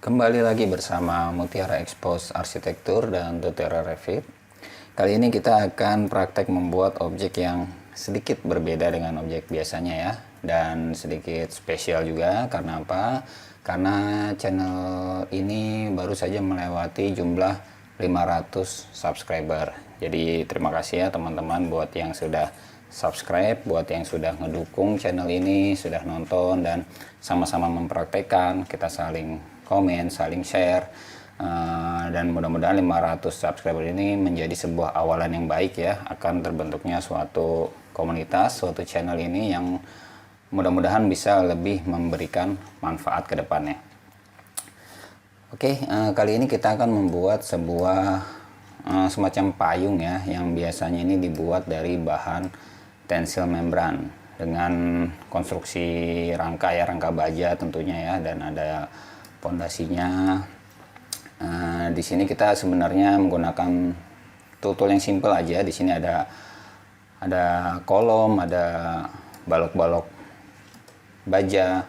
Kembali lagi bersama Mutiara Expose Arsitektur dan Tutorial Revit. Kali ini kita akan praktek membuat objek yang sedikit berbeda dengan objek biasanya ya. Dan sedikit spesial juga, karena apa? Karena channel ini baru saja melewati jumlah 500 subscriber. Jadi terima kasih ya teman-teman buat yang sudah subscribe, buat yang sudah ngedukung channel ini, sudah nonton dan sama-sama mempraktekkan, kita saling komen, saling share, dan mudah-mudahan 500 subscriber ini menjadi sebuah awalan yang baik ya, akan terbentuknya suatu komunitas, suatu channel ini yang mudah-mudahan bisa lebih memberikan manfaat ke depannya. Oke, kali ini kita akan membuat sebuah semacam payung ya, yang biasanya ini dibuat dari bahan tensil membran dengan konstruksi rangka ya, rangka baja tentunya ya, dan ada pondasinya. Di sini kita sebenarnya menggunakan tool yang simple aja. Di sini ada kolom, ada balok-balok baja,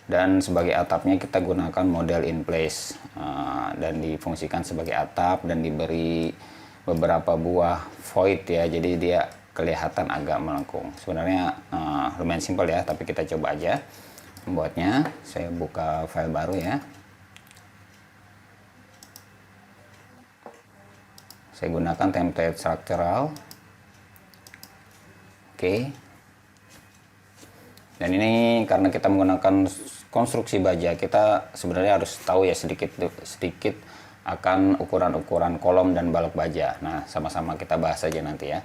dan sebagai atapnya kita gunakan model in place, dan difungsikan sebagai atap dan diberi beberapa buah void ya, jadi dia kelihatan agak melengkung. Sebenarnya lumayan simple ya, tapi kita coba aja membuatnya. Saya buka file baru ya. Saya gunakan template structural. Oke. Dan ini karena kita menggunakan konstruksi baja, kita sebenarnya harus tahu ya sedikit akan ukuran-ukuran kolom dan balok baja. Nah, sama-sama kita bahas aja nanti ya.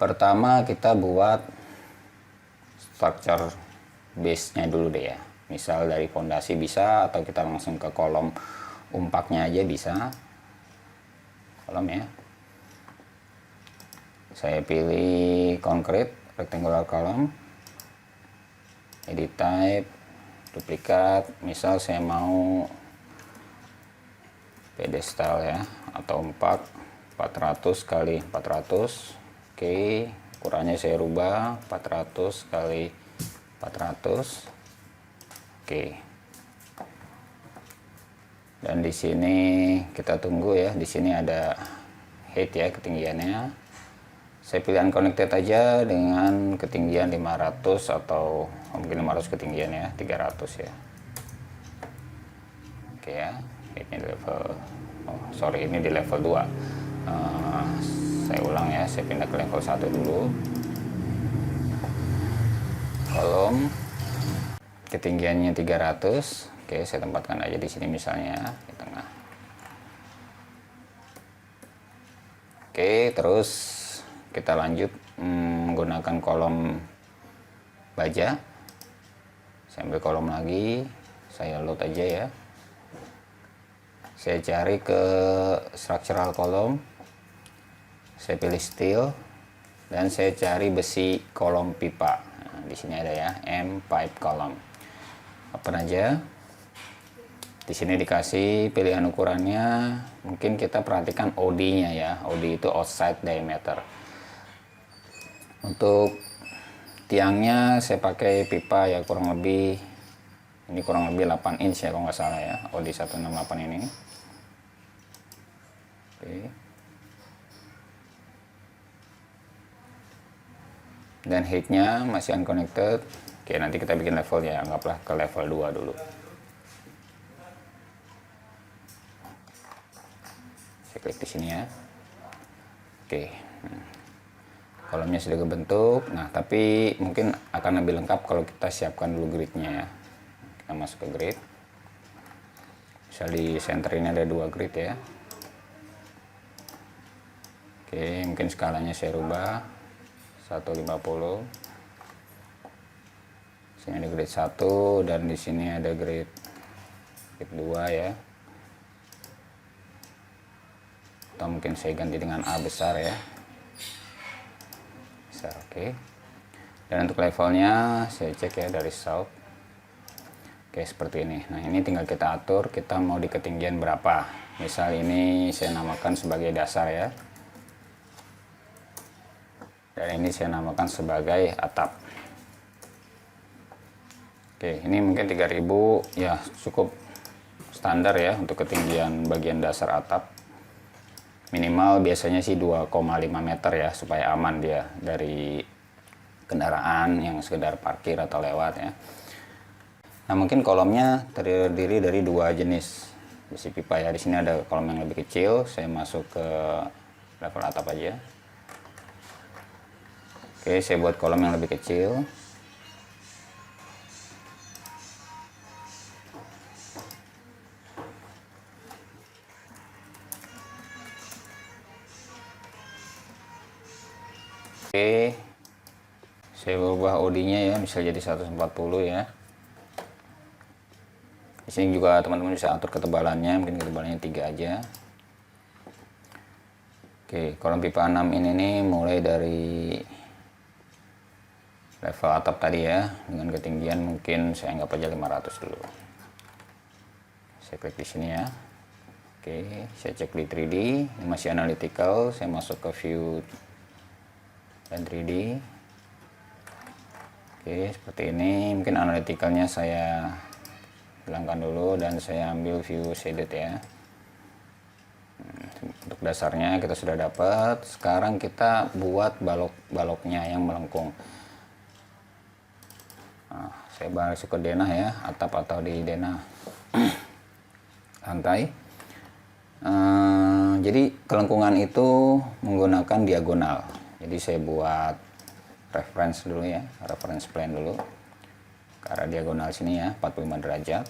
Pertama kita buat structure base-nya dulu deh ya. Misal dari fondasi bisa, atau kita langsung ke kolom umpaknya aja bisa. Kolom ya. Saya pilih concrete rectangular column. Edit type, duplikat. Misal saya mau pedestal ya, atau 400 kali 400. Oke, ukurannya saya rubah 400 kali 400. Oke. Dan di sini kita tunggu ya. Di sini ada height ya, ketinggiannya. Saya pilih unconnected aja dengan ketinggian 500, atau mungkin 500 ketinggian ya, 300 ya. Oke ya. Heightnya di level ini di level 2. Saya ulang ya, saya pindah ke level 1 dulu. Kolom ketinggiannya 300. Oke, saya tempatkan aja di sini misalnya di tengah. Oke, terus kita lanjut menggunakan kolom baja. Saya ambil kolom lagi, saya load aja ya. Saya cari ke structural column, saya pilih steel, dan saya cari besi kolom pipa. Nah, di sini ada ya, M pipe column. Open aja. Di sini dikasih pilihan ukurannya. Mungkin kita perhatikan OD-nya ya. OD itu outside diameter. Untuk tiangnya saya pakai pipa ya, kurang lebih 8 inch ya kalau nggak salah ya, OD 168 ini. Oke. Dan heightnya masih unconnected. Oke, nanti kita bikin level ya, anggaplah ke level 2 dulu. Saya klik di sini ya. Oke. Kolomnya sudah kebentuk. Nah, tapi mungkin akan lebih lengkap kalau kita siapkan dulu gridnya ya. Kita masuk ke grid. Misal di center ini ada 2 grid ya. Oke, mungkin skalanya saya rubah 150. Sini ada grid 1, dan di sini ada grid 2 ya. Atau mungkin saya ganti dengan A besar ya. Besar, oke. Dan untuk levelnya saya cek ya dari south. Oke, seperti ini. Nah, ini tinggal kita atur, kita mau di ketinggian berapa. Misal ini saya namakan sebagai dasar ya. Dan ini saya namakan sebagai atap. Oke, ini mungkin 3000 ya, cukup standar ya untuk ketinggian bagian dasar atap. Minimal biasanya sih 2,5 meter ya, supaya aman dia dari kendaraan yang sekedar parkir atau lewat ya. Nah, mungkin kolomnya terdiri dari dua jenis besi pipa ya. Di sini ada kolom yang lebih kecil, saya masuk ke level atap aja. Oke, saya buat kolom yang lebih kecil. Oke, saya ubah OD-nya ya, bisa jadi 140 ya. Di sini juga teman-teman bisa atur ketebalannya, mungkin ketebalannya 3 aja. Oke, kolom pipa 6 ini nih mulai dari level atap tadi ya, dengan ketinggian mungkin saya anggap aja 500 dulu. Saya klik di sini ya. Oke, saya cek di 3D, ini masih analytical, saya masuk ke view dan 3D. Oke, seperti ini. Mungkin analyticalnya saya hilangkan dulu dan saya ambil view shaded ya. Untuk dasarnya kita sudah dapat. Sekarang kita buat balok-baloknya yang melengkung. Nah, saya masuk ke denah ya, atap atau di denah lantai. Jadi kelengkungan itu menggunakan diagonal. Jadi saya buat reference dulu ya, reference plane dulu ke arah diagonal sini ya, 45 derajat.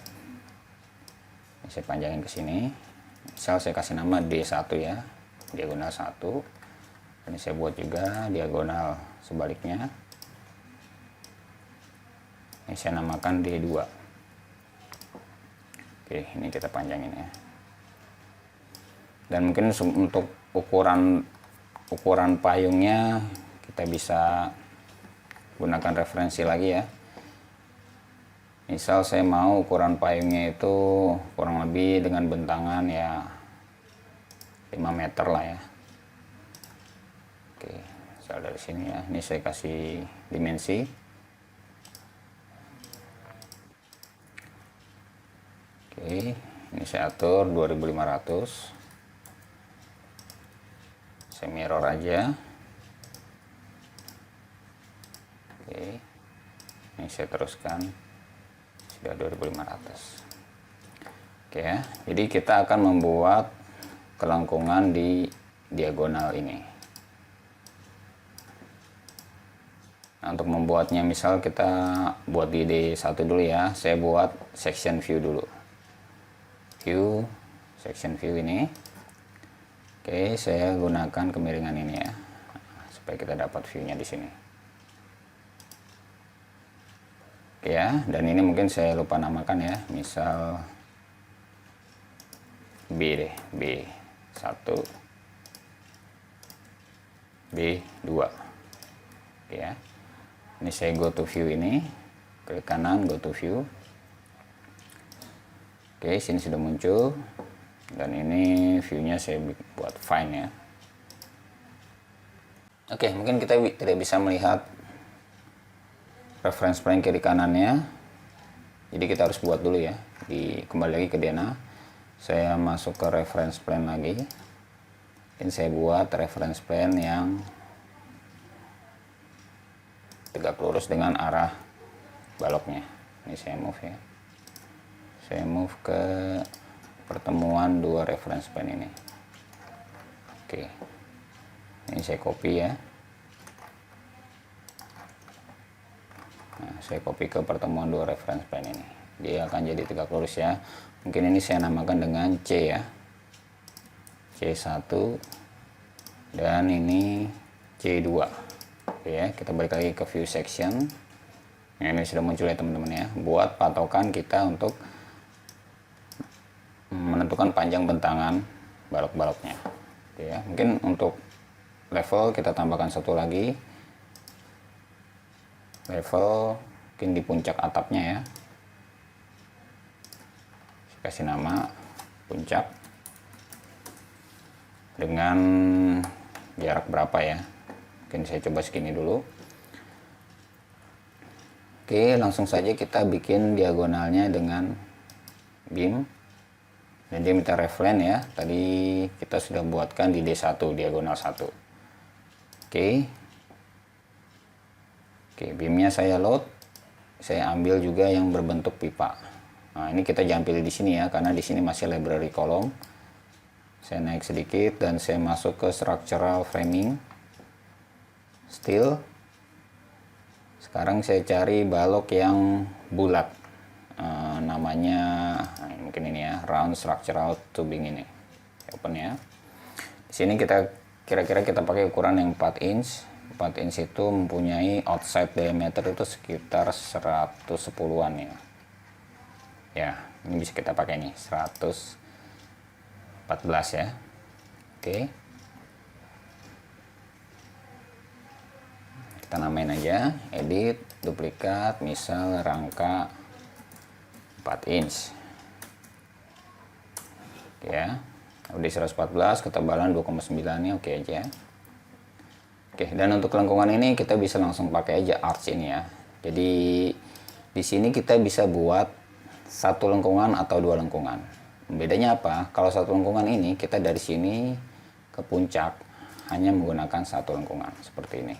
Ini saya panjangin ke sini. Misal saya kasih nama D1 ya, diagonal 1. Ini saya buat juga diagonal sebaliknya. Ini saya namakan D2. Oke, ini kita panjangin ya. Dan mungkin untuk ukuran payungnya kita bisa gunakan referensi lagi ya. Misal saya mau ukuran payungnya itu kurang lebih dengan bentangan ya 5 meter lah ya. Oke, misal dari sini ya, ini saya kasih dimensi. Oke, ini saya atur 2500. Saya mirror aja. Oke, ini saya teruskan sudah 2500. Oke ya, jadi kita akan membuat kelengkungan di diagonal ini. Nah, untuk membuatnya misal kita buat di D1 dulu ya, saya buat section view dulu. View, section view ini. Oke, saya gunakan kemiringan ini ya, supaya kita dapat view-nya di sini. Oke ya, dan ini mungkin saya lupa namakan ya, misal B deh, B1, B2. Oke ya, ini saya go to view ini, klik kanan, go to view. Oke, sini sudah muncul. Dan ini view-nya saya buat fine ya. Oke, mungkin kita tidak bisa melihat reference plane kiri kanannya. Jadi kita harus buat dulu ya. Kembali lagi ke denah. Saya masuk ke reference plane lagi. Ini saya buat reference plane yang tegak lurus dengan arah baloknya. Ini saya move ya. Saya move ke pertemuan dua reference plane ini. Oke, ini saya copy ya. Nah, saya copy ke pertemuan dua reference plane ini. Dia akan jadi tegak lurus ya. Mungkin ini saya namakan dengan C ya, C1, dan ini C2. Oke ya, kita balik lagi ke view section. Nah, ini sudah muncul ya teman-teman ya. Buat patokan kita untuk menentukan panjang bentangan balok-baloknya. Oke ya, mungkin untuk level kita tambahkan satu lagi, level mungkin di puncak atapnya ya. Saya kasih nama puncak dengan jarak berapa ya, mungkin saya coba segini dulu. Oke, langsung saja kita bikin diagonalnya dengan beam. Dan dia minta reference ya, tadi kita sudah buatkan di D1 diagonal 1. Oke, beamnya saya load, saya ambil juga yang berbentuk pipa. Nah, ini kita jangan pilih di sini ya, karena di sini masih library column. Saya naik sedikit dan saya masuk ke structural framing, steel. Sekarang saya cari balok yang bulat. Namanya mungkin ini ya, round structural tubing ini. Open ya. Di sini kita kira-kira kita pakai ukuran yang 4 inch. 4 inch itu mempunyai outside diameter itu sekitar 110-an ya. Ya, ini bisa kita pakai nih 114 ya. Oke. Kita namain aja, edit, duplikat, misal rangka 4 inch ya, udah 114, ketebalan 2,9 nya oke aja. Oke, dan untuk lengkungan ini kita bisa langsung pakai aja arch ini ya. Jadi di sini kita bisa buat satu lengkungan atau dua lengkungan. Bedanya apa? Kalau satu lengkungan ini kita dari sini ke puncak hanya menggunakan satu lengkungan seperti ini.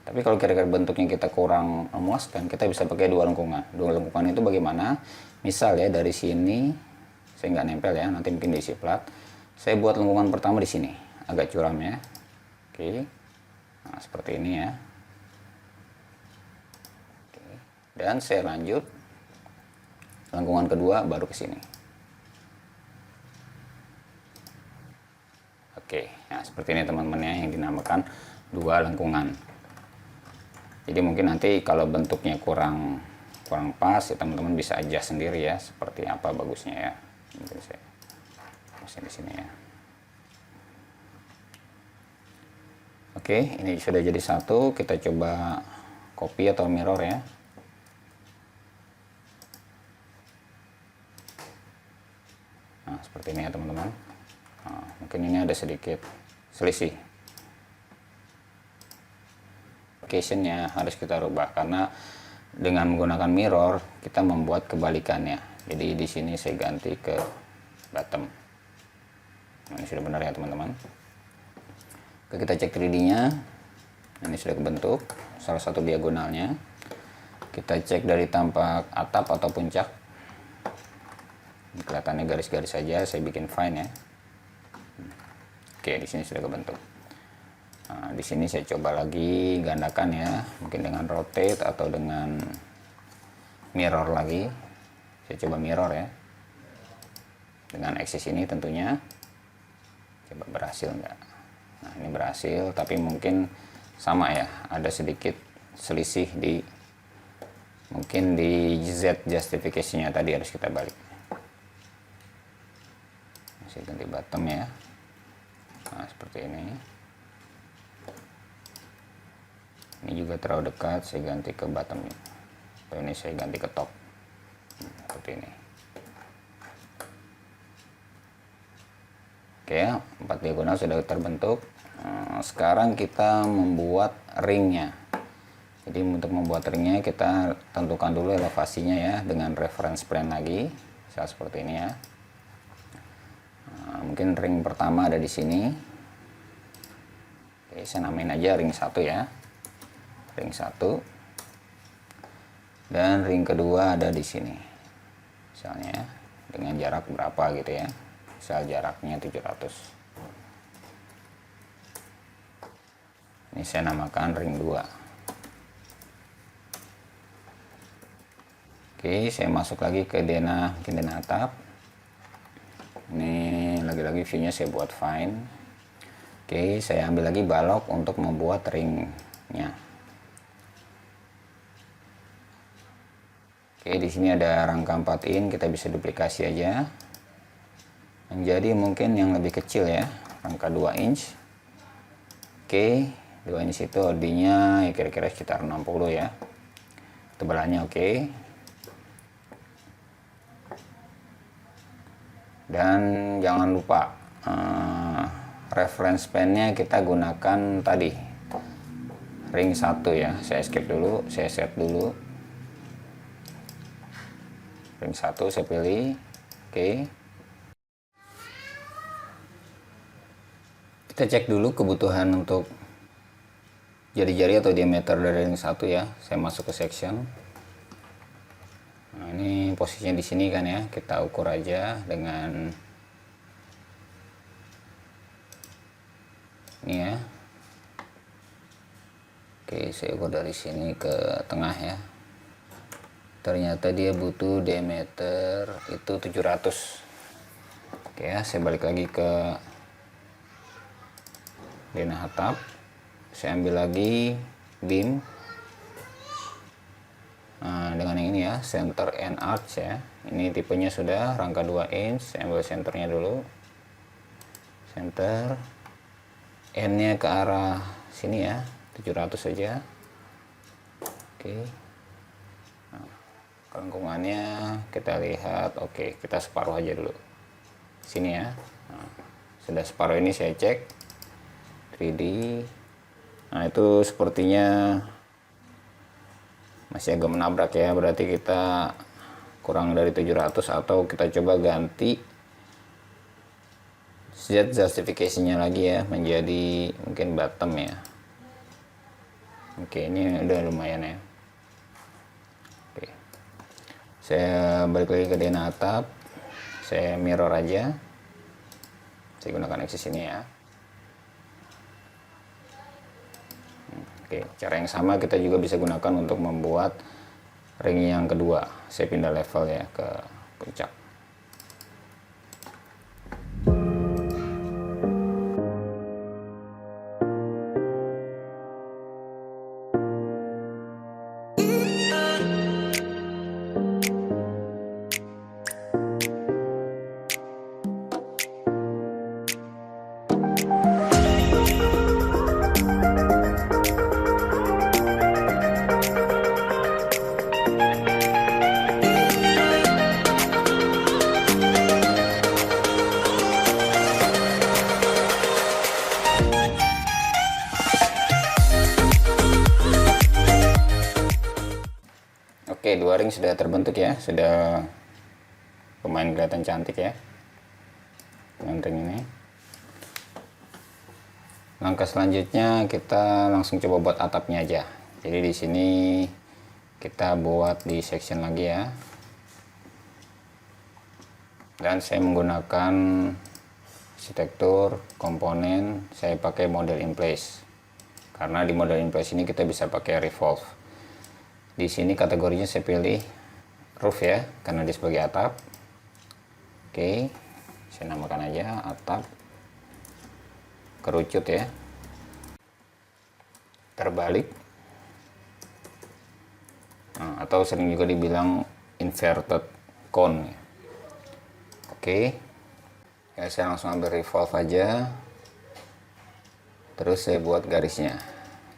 Tapi kalau kira-kira bentuknya kita kurang memuaskan, kita bisa pakai dua lengkungan. Dua lengkungan itu bagaimana? Misal ya, dari sini saya nggak nempel ya, nanti mungkin diisi plat. Saya buat lengkungan pertama di sini, agak curam ya. Oke, nah seperti ini ya. Oke. Dan saya lanjut lengkungan kedua baru ke sini. Oke, nah seperti ini teman-teman ya, yang dinamakan dua lengkungan. Jadi mungkin nanti kalau bentuknya kurang pas ya teman-teman bisa adjust sendiri ya, seperti apa bagusnya ya. Mungkin saya masih di sini ya. Oke, ini sudah jadi satu. Kita coba copy atau mirror ya. Nah seperti ini ya teman-teman. Nah, mungkin ini ada sedikit selisih. Location-nya harus kita rubah karena dengan menggunakan mirror kita membuat kebalikannya. Jadi di sini saya ganti ke bottom. Nah, ini sudah benar ya teman-teman. Oke, kita cek 3D-nya. Ini sudah kebentuk salah satu diagonalnya. Kita cek dari tampak atap atau puncak. Ini kelihatannya garis-garis saja, saya bikin fine ya. Oke, di sini sudah kebentuk. Nah, di sini saya coba lagi gandakan ya, mungkin dengan rotate atau dengan mirror lagi. Saya coba mirror ya, dengan axis ini tentunya. Coba berhasil enggak? Nah ini berhasil, tapi mungkin sama ya, ada sedikit selisih di mungkin di Z justification-nya tadi, harus kita balik. Masih ganti bottom ya. Nah seperti ini. Ini juga terlalu dekat, saya ganti ke bottomnya. Atau ini saya ganti ke top. Seperti ini. Oke, 4 diagonal sudah terbentuk. Sekarang kita membuat ringnya. Jadi untuk membuat ringnya kita tentukan dulu elevasinya ya, dengan reference plane lagi. Seperti ini ya. Mungkin ring pertama ada di sini. Oke, saya namain aja ring 1 ya. Ring 1 dan ring kedua ada di sini misalnya dengan jarak berapa gitu ya, misal jaraknya 700. Ini saya namakan ring 2. Oke, saya masuk lagi ke denah atap. Ini lagi-lagi viewnya saya buat fine. Oke, saya ambil lagi balok untuk membuat ringnya. Oke, di sini ada rangka 4 in, kita bisa duplikasi aja. Menjadi mungkin yang lebih kecil ya, rangka 2 inch. Oke, 2 inch itu OD-nya ya kira-kira sekitar 60 ya. Tebalannya oke. Dan jangan lupa reference pen-nya kita gunakan tadi ring 1 ya. Saya escape dulu, saya set dulu. Ring 1 saya pilih. Oke. Kita cek dulu kebutuhan untuk jari-jari atau diameter dari ring 1 ya. Saya masuk ke section. Nah, ini posisinya di sini kan ya. Kita ukur aja dengan ini ya. Oke, saya ukur dari sini ke tengah ya. Ternyata dia butuh diameter itu 700. Oke ya, saya balik lagi ke denah atap. Saya ambil lagi beam. Nah, dengan yang ini ya, center and arch ya. Ini tipenya sudah rangka 2 inch. Saya ambil centernya dulu. Center. N-nya ke arah sini ya, 700 saja. Oke. Nah, kelengkungannya kita lihat. Oke, kita separuh aja dulu. Sini ya. Nah, sudah separuh ini saya cek 3D. Nah, itu sepertinya masih agak menabrak ya, berarti kita kurang dari 700 atau kita coba ganti Z justification-nya lagi ya, menjadi mungkin bottom ya. Oke, ini udah lumayan ya. Oke, saya balik lagi ke denah atap. Saya mirror aja. Saya gunakan axis ini ya. Oke, cara yang sama kita juga bisa gunakan untuk membuat ring yang kedua. Saya pindah level ya ke puncak. Oke, dua ring sudah terbentuk ya, sudah lumayan kelihatan cantik ya dengan ring ini. Langkah selanjutnya kita langsung coba buat atapnya aja. Jadi di sini kita buat di section lagi ya. Dan saya menggunakan arsitektur komponen, saya pakai model in place. Karena di model in place ini kita bisa pakai revolve. Di sini kategorinya saya pilih roof ya, karena dia sebagai atap. Oke, saya namakan aja atap kerucut ya, terbalik. Nah, atau sering juga dibilang inverted cone. Oke, ya, saya langsung ambil revolve aja, terus saya buat garisnya.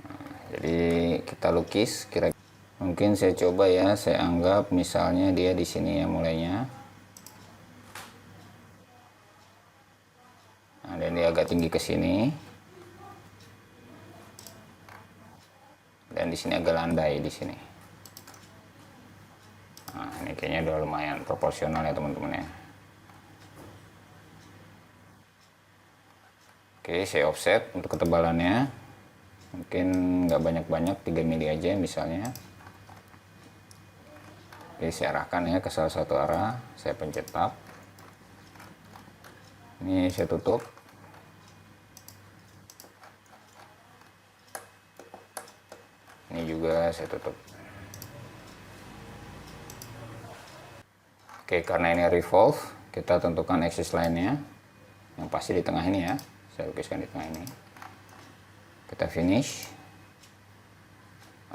Nah, jadi kita lukis kira-kira. Mungkin saya coba ya, saya anggap misalnya dia di sini ya mulainya. Nah, dan dia agak tinggi ke sini. Dan di sini agak landai di sini. Nah, ini kayaknya udah lumayan proporsional ya teman-teman ya. Oke, saya offset untuk ketebalannya. Mungkin nggak banyak-banyak, 3 mili aja misalnya. Oke, saya arahkan ya ke salah satu arah, saya pencet tab. Ini saya tutup. Ini juga saya tutup. Oke, karena ini revolve, kita tentukan axis line-nya. Yang pasti di tengah ini ya. Saya lukiskan di tengah ini. Kita finish.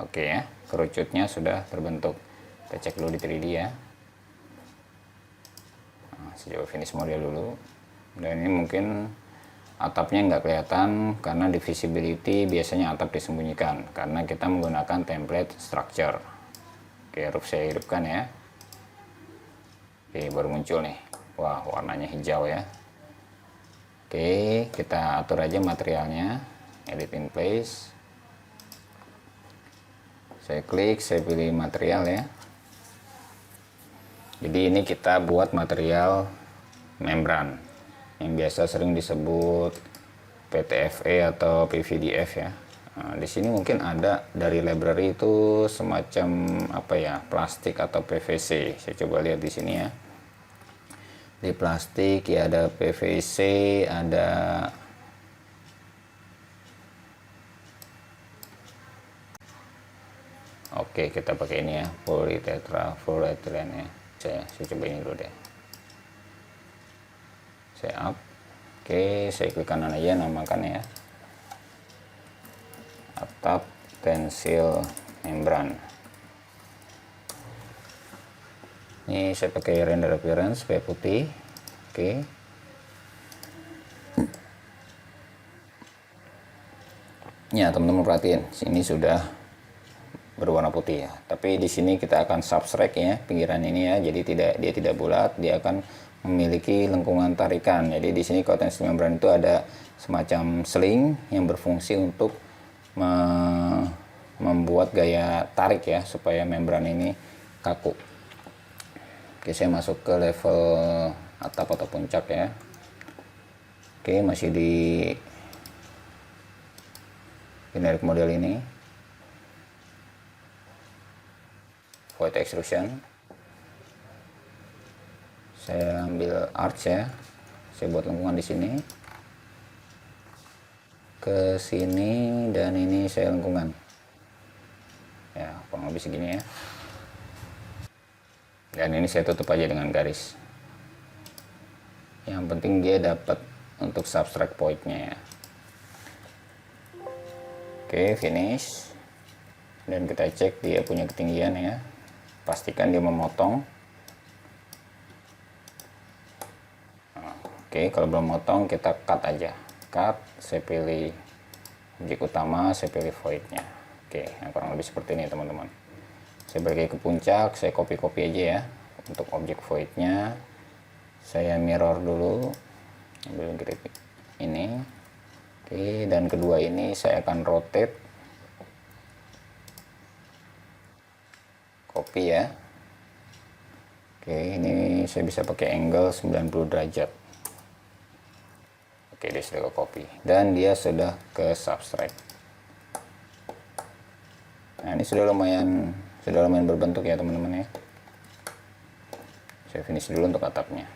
Oke ya, kerucutnya sudah terbentuk. Kita cek dulu di 3D ya. Nah, saya coba finish model dulu. Dan ini mungkin atapnya nggak kelihatan karena di visibility biasanya atap disembunyikan karena kita menggunakan template structure. Oke, roof saya hidupkan ya. Oke, baru muncul nih. Wah, warnanya hijau ya. Oke, kita atur aja materialnya. Edit in place. Saya klik, saya pilih material ya. Jadi ini kita buat material membran yang biasa sering disebut PTFE atau PVDF ya. Nah, di sini mungkin ada dari library itu semacam apa ya, plastik atau PVC. Saya coba lihat di sini ya. Di plastik ya ada PVC, ada oke, kita pakai ini ya, polytetrafluoroethylene ya. Saya coba ini dulu deh. Saya up. Oke, saya klik kanan aja, namakan ya. Atap pensil membran. Ini saya pakai render appearance supaya putih. Oke. Ya, teman-teman perhatiin, sini sudah berwarna putih ya. Tapi di sini kita akan subtract ya pinggiran ini ya. Jadi dia tidak bulat, dia akan memiliki lengkungan tarikan. Jadi di sini cotton steel membran itu ada semacam sling yang berfungsi untuk membuat gaya tarik ya supaya membran ini kaku. Oke, saya masuk ke level atap atau puncak ya. Oke, masih di generic model ini, void extrusion. Saya ambil arch ya, saya buat lengkungan di sini, ke sini, dan ini saya lengkungan ya, kurang lebih segini ya. Dan ini saya tutup aja dengan garis. Yang penting dia dapat untuk subtract point-nya ya. Oke, finish. Dan kita cek dia punya ketinggian ya. Pastikan dia memotong. Oke, kalau belum motong kita cut aja. Cut, saya pilih objek utama, saya pilih void-nya. Oke, yang kurang lebih seperti ini teman-teman. Saya balik ke puncak, saya copy aja ya. Untuk objek void-nya, saya mirror dulu. Ambil grip ini. Oke, dan kedua ini saya akan rotate. Copy ya. Oke, ini saya bisa pakai angle 90 derajat. Oke, dia sudah ke copy dan dia sudah ke subtract. Nah, ini sudah lumayan berbentuk ya teman-teman ya. Saya finish dulu untuk atapnya.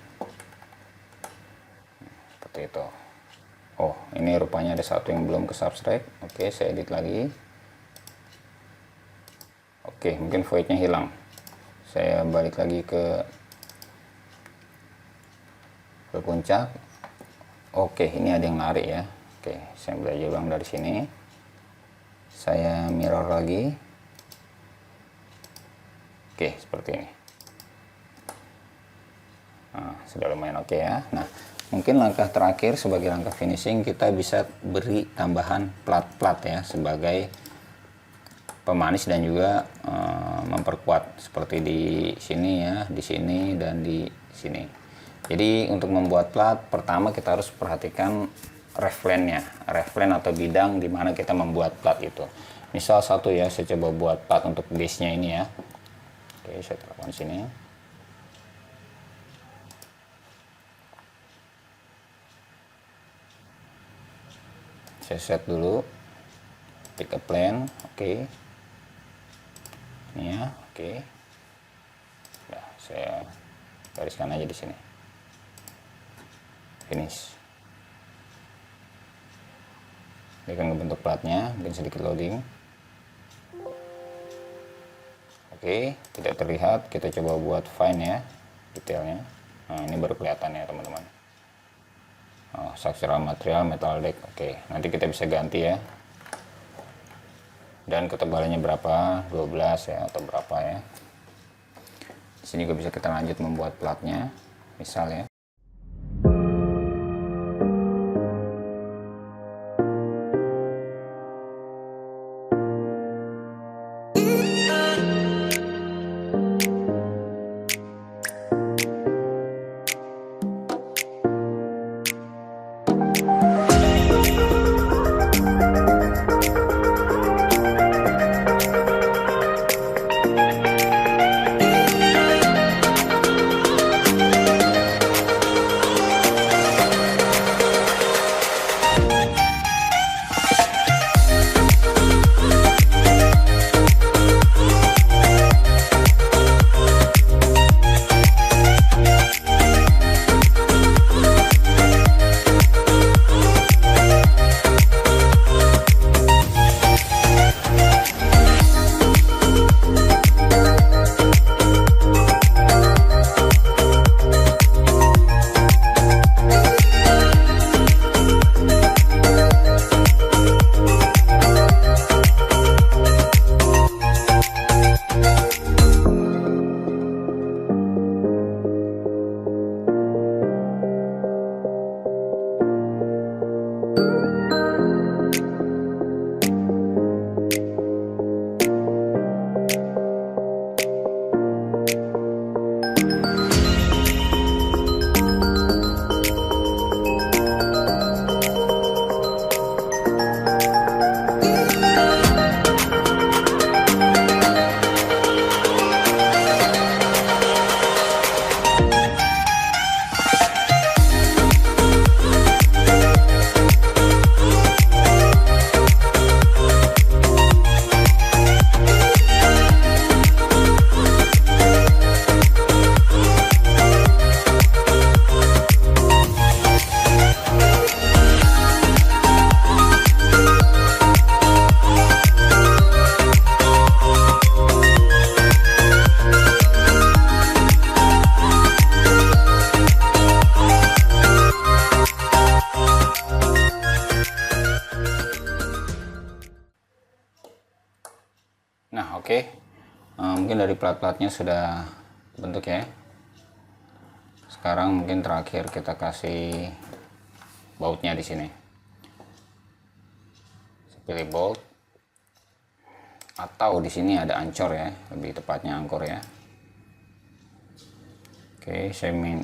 Seperti itu. Oh, ini rupanya ada satu yang belum ke subtract. Oke, saya edit lagi. Oke, mungkin voidnya hilang. Saya balik lagi ke puncak. Oke, ini ada yang lari ya. Oke, saya belajar ulang dari sini. Saya mirror lagi. Oke, seperti ini. Nah, sudah lumayan oke ya. Nah, mungkin langkah terakhir sebagai langkah finishing, kita bisa beri tambahan plat-plat ya sebagai pemanis dan juga memperkuat seperti di sini ya, di sini dan di sini. Jadi untuk membuat plat, pertama kita harus perhatikan refleknya, reflek atau bidang di mana kita membuat plat itu. Misal satu ya, saya coba buat plat untuk base-nya ini ya. Oke, saya taruhkan sini. Saya set dulu, pick a plane, oke. Ini ya, oke. Nah, saya gariskan aja di sini. Finish. Dia akan membentuk platnya, mungkin sedikit loading. Oke, tidak terlihat. Kita coba buat fine ya, detailnya. Nah, ini baru kelihatan ya teman-teman. Oh, structural material metal deck. Oke, nanti kita bisa ganti ya. Dan ketebalannya berapa? 12 ya atau berapa ya. Di sini juga bisa kita lanjut membuat platnya, misal ya. mungkin dari plat-platnya sudah bentuk ya. Sekarang mungkin terakhir kita kasih bautnya di sini. Saya pilih bolt, atau di sini ada ancor ya, lebih tepatnya angkor ya. Oke,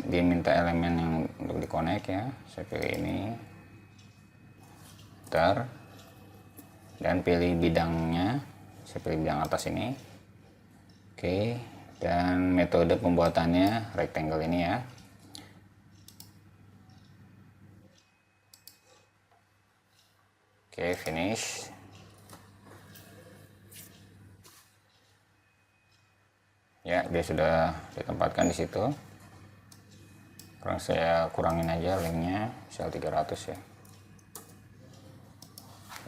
dia minta elemen yang untuk dikonek ya. Saya pilih ini, ntar, dan pilih bidangnya. Saya pilih bidang atas ini. Oke, dan metode pembuatannya rectangle ini ya. Oke, finish. Ya, dia sudah ditempatkan di situ. Sekarang saya kurangin aja linknya, misal 300 ya.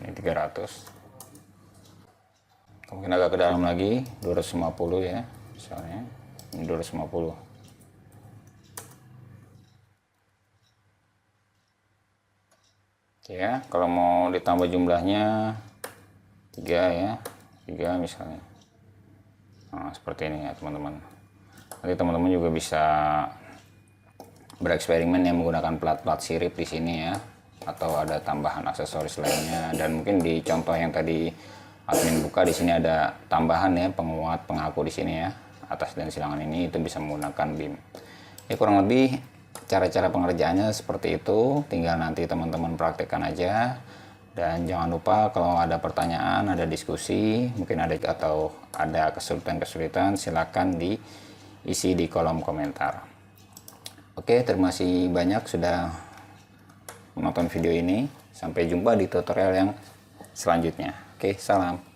Ini 300. Mungkin agak ke dalam lagi, 250 ya, misalnya. Ini 250. Ya, kalau mau ditambah jumlahnya 3 ya, 3 misalnya. Nah, seperti ini ya teman-teman. Nanti teman-teman juga bisa bereksperimen yang menggunakan plat-plat sirip di sini ya, atau ada tambahan aksesoris lainnya. Dan mungkin di contoh yang tadi admin buka, di sini ada tambahan ya, penguat pengaku di sini ya, atas dan silangan ini itu bisa menggunakan BIM. Ya, kurang lebih cara-cara pengerjaannya seperti itu. Tinggal nanti teman-teman praktekkan aja. Dan jangan lupa kalau ada pertanyaan, ada diskusi, mungkin ada atau ada kesulitan-kesulitan, silakan diisi di kolom komentar. Oke, terima kasih banyak sudah menonton video ini. Sampai jumpa di tutorial yang selanjutnya. Oke, salam.